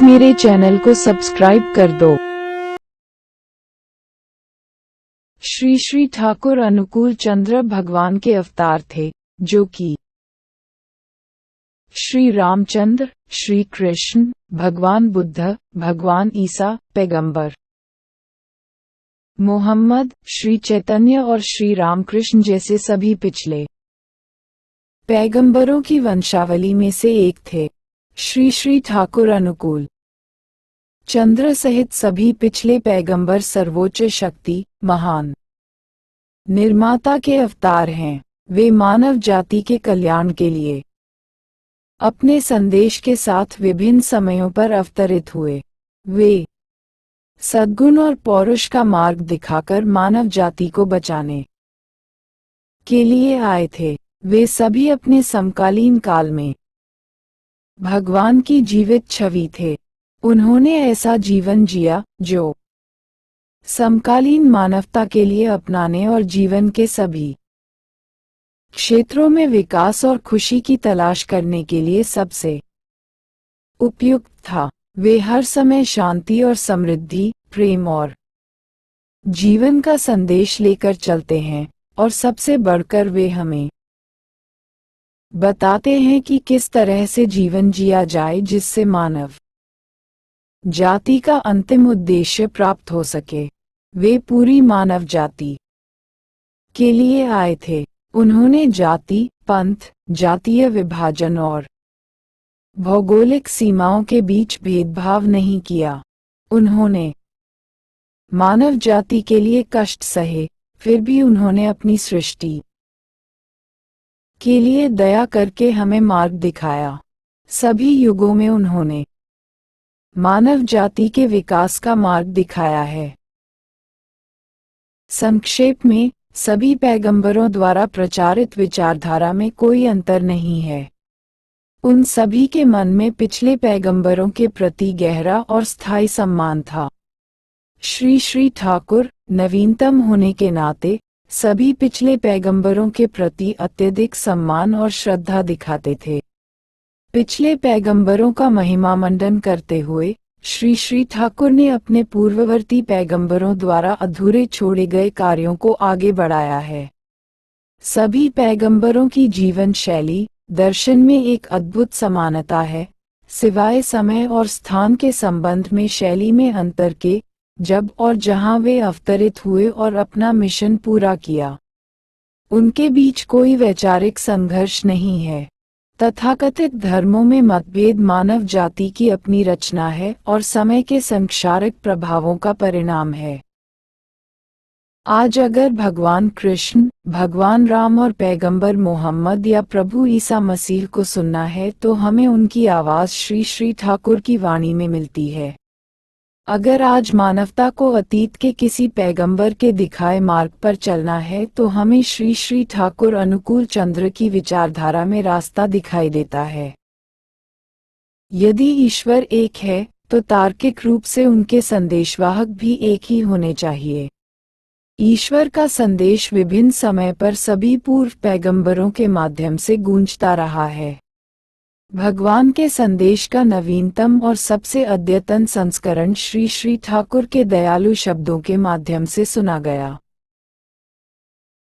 मेरे चैनल को सब्सक्राइब कर दो। श्री श्री ठाकुर अनुकूल चंद्र भगवान के अवतार थे, जो कि श्री रामचंद्र, श्री कृष्ण, भगवान बुद्ध, भगवान ईसा, पैगंबर मोहम्मद, श्री चैतन्य और श्री रामकृष्ण जैसे सभी पिछले पैगंबरों की वंशावली में से एक थे। श्री श्री ठाकुर अनुकूल चंद्र सहित सभी पिछले पैगंबर सर्वोच्च शक्ति, महान निर्माता के अवतार हैं। वे मानव जाति के कल्याण के लिए अपने संदेश के साथ विभिन्न समयों पर अवतरित हुए। वे सद्गुण और पौरुष का मार्ग दिखाकर मानव जाति को बचाने के लिए आए थे। वे सभी अपने समकालीन काल में भगवान की जीवित छवि थे। उन्होंने ऐसा जीवन जिया जो समकालीन मानवता के लिए अपनाने और जीवन के सभी क्षेत्रों में विकास और खुशी की तलाश करने के लिए सबसे उपयुक्त था। वे हर समय शांति और समृद्धि, प्रेम और जीवन का संदेश लेकर चलते हैं, और सबसे बढ़कर वे हमें बताते हैं कि किस तरह से जीवन जिया जाए जिससे मानव जाति का अंतिम उद्देश्य प्राप्त हो सके। वे पूरी मानव जाति के लिए आए थे। उन्होंने जाति, पंथ, जातीय विभाजन और भौगोलिक सीमाओं के बीच भेदभाव नहीं किया। उन्होंने मानव जाति के लिए कष्ट सहे, फिर भी उन्होंने अपनी सृष्टि के लिए दया करके हमें मार्ग दिखाया। सभी युगों में उन्होंने मानव जाति के विकास का मार्ग दिखाया है। संक्षेप में, सभी पैगंबरों द्वारा प्रचारित विचारधारा में कोई अंतर नहीं है। उन सभी के मन में पिछले पैगंबरों के प्रति गहरा और स्थायी सम्मान था। श्री श्री ठाकुर नवीनतम होने के नाते सभी पिछले पैगंबरों के प्रति अत्यधिक सम्मान और श्रद्धा दिखाते थे। पिछले पैगंबरों का महिमा मंडन करते हुए श्री श्री ठाकुर ने अपने पूर्ववर्ती पैगंबरों द्वारा अधूरे छोड़े गए कार्यों को आगे बढ़ाया है। सभी पैगंबरों की जीवन शैली, दर्शन में एक अद्भुत समानता है, सिवाय समय और स्थान के संबंध में शैली में अंतर के, जब और जहां वे अवतरित हुए और अपना मिशन पूरा किया। उनके बीच कोई वैचारिक संघर्ष नहीं है। तथाकथित धर्मों में मतभेद मानव जाति की अपनी रचना है और समय के संक्षारक प्रभावों का परिणाम है। आज अगर भगवान कृष्ण, भगवान राम और पैगंबर मोहम्मद या प्रभु ईसा मसीह को सुनना है तो हमें उनकी आवाज़ श्री श्री ठाकुर की वाणी में मिलती है। अगर आज मानवता को अतीत के किसी पैगंबर के दिखाए मार्ग पर चलना है तो हमें श्री श्री ठाकुर अनुकूल चंद्र की विचारधारा में रास्ता दिखाई देता है। यदि ईश्वर एक है तो तार्किक रूप से उनके संदेशवाहक भी एक ही होने चाहिए। ईश्वर का संदेश विभिन्न समय पर सभी पूर्व पैगंबरों के माध्यम से गूंजता रहा है। भगवान के संदेश का नवीनतम और सबसे अद्यतन संस्करण श्री श्री ठाकुर के दयालु शब्दों के माध्यम से सुना गया।